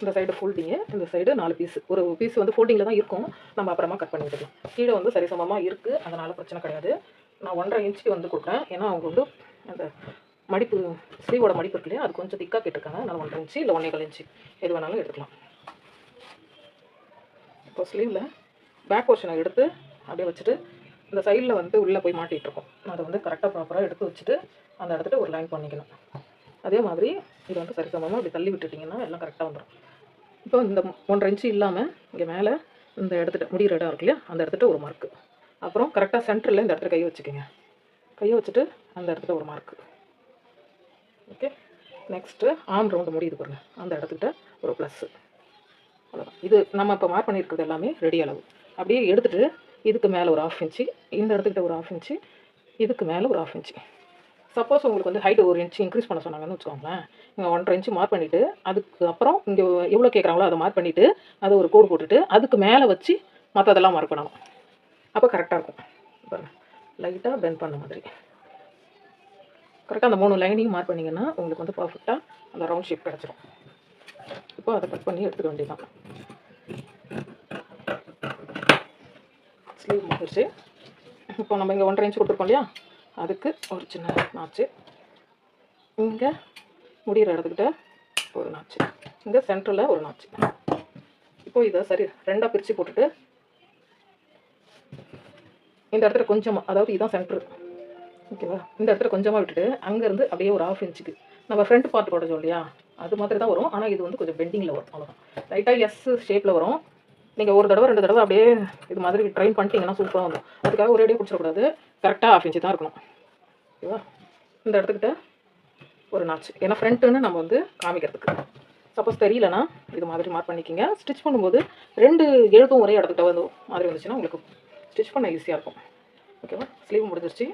இந்த side folding, இந்த side 4 piece. ஒரு பீஸ் வந்து ஃபோல்டிங்கில் தான் இருக்கும், நம்ம அப்புறமா கட் பண்ணி விட்டுக்கலாம். கீழே வந்து சரிசமமாக இருக்குது, அதனால் பிரச்சனை கிடையாது. நான் 1.5 இன்ச்சுக்கு வந்து கொடுக்குறேன். ஏன்னா அவங்க வந்து அந்த மடிப்பு ஸ்லீவோட மடிப்பு இருக்கு இல்லையா, அது கொஞ்சம் திக்காக கேட்டிருக்காங்க. அதனால் 1.5 இன்ச்சு இல்லை 1.25 இன்ச்சு எது வேணாலும் எடுத்துக்கலாம். இப்போ ஸ்லீவில் பேக் போர்ஷனை எடுத்து அப்படியே வச்சுட்டு இந்த சைடில் வந்து உள்ளே போய் மாட்டிகிட்ருக்கோம். அதை வந்து கரெக்டாக ப்ராப்பராக எடுத்து வச்சுட்டு அந்த இடத்துல ஒரு லைன் பண்ணிக்கணும். அதே மாதிரி இது வந்து சரிசமமாக அப்படி தள்ளி விட்டுட்டிங்கன்னா எல்லாம் கரெக்டாக வந்துடும். இப்போ இந்த 1.5 இன்ச்சு இல்லாமல் இங்கே மேலே இந்த இடத்துல முடிகிற இடம் இருக்கு இல்லையா, அந்த இடத்துல ஒரு மார்க்கு. அப்புறம் கரெக்டாக சென்டரில் இந்த இடத்துல கையை வச்சுக்கோங்க. கையை வச்சுட்டு அந்த இடத்துல ஒரு mark. Okay, next arm round முடியுது பாருங்க, அந்த இடத்துக்கிட்ட ஒரு ப்ளஸ்ஸு. அவ்வளோதான். இது நம்ம இப்போ மார்க் பண்ணியிருக்கிறது எல்லாமே ரெடி அளவு. அப்படியே எடுத்துகிட்டு இதுக்கு மேலே ஒரு 1/2 இன்ச்சு, இந்த இடத்துக்கிட்ட ஒரு 1/2 இன்ச்சு, இதுக்கு மேலே ஒரு 1/2 இன்ச்சு. சப்போஸ் உங்களுக்கு வந்து ஹைட் ஒரு இன்ச்சு இன்க்ரீஸ் பண்ண சொன்னாங்கன்னு வச்சுக்கோங்களேன், நீங்கள் 1.5 இன்ச்சு மார்க் பண்ணிவிட்டு அதுக்கு அப்புறம் இங்கே எவ்வளோ கேட்குறாங்களோ அதை மார்க் பண்ணிவிட்டு அதை ஒரு கோடு போட்டுட்டு அதுக்கு மேலே வச்சு மற்றதெல்லாம் மார்க் பண்ணணும். அப்போ கரெக்டாக இருக்கும். பாருங்கள், லைட்டாக பெண்ட் பண்ண மாதிரி கரெக்டாக அந்த 3 லைனையும் மார்க் பண்ணிங்கன்னா உங்களுக்கு வந்து பர்ஃபெக்டாக அந்த ரவுண்ட் ஷேப் கிடச்சிரும். இப்போ அதை கட் பண்ணி எடுத்துக்க வேண்டியதான். ஸ்லீவ் முடிஞ்சிருச்சு. இப்போ நம்ம இங்கே 1.5 இன்ச்சு கொடுத்துருக்கோம் இல்லையா, அதுக்கு ஒரு சின்ன நாச்சு, இங்கே முடிகிற இடத்துக்கிட்ட ஒரு நாச்சு, இங்கே சென்டரில் ஒரு நாச்சு. இப்போ இதை சரி 2ஆக பிரித்து போட்டுட்டு இந்த இடத்துல கொஞ்சமாக, அதாவது இதுதான் சென்ட்ரு ஓகேவா, இந்த இடத்துல கொஞ்சமாக விட்டுட்டு அங்கேருந்து அப்படியே ஒரு 1/2 இன்ச்சுக்கு நம்ம ஃப்ரண்ட் பார்ட் போடுறோம் இல்லையா, அது மாதிரி தான் வரும். ஆனால் இது வந்து கொஞ்சம் பெண்டிங்கில் வரும், அவ்வளோதான். லைட்டாக எஸ் ஷேப்பில் வரும். நீங்கள் ஒரு தடவை 2 தடவை அப்படியே இது மாதிரி ட்ரைன் பண்ணிட்டீங்கன்னா சூப்பராக வந்துடும். அதுக்காக ஒரேடியாக பிடிச்சிடக்கூடாது, கரெக்டாக 1/2 இன்ச்சு தான் இருக்கணும். ஓகேவா, இந்த இடத்துக்கிட்ட ஒரு நாச்சு, ஏன்னா ஃப்ரண்ட்டுன்னு நம்ம வந்து காமிக்கிறதுக்கு. சப்போஸ் தெரியலனா இது மாதிரி மார்க் பண்ணிக்கிங்க. ஸ்டிச் பண்ணும்போது 2 எழுத்தும் ஒரே இடத்துக்கிட்ட வந்து மாதிரி வந்துச்சுன்னா உங்களுக்கு ஸ்டிச் பண்ண ஈஸியாக இருக்கும். ஓகேவா, ஸ்லீவ் முடிஞ்சிருச்சு.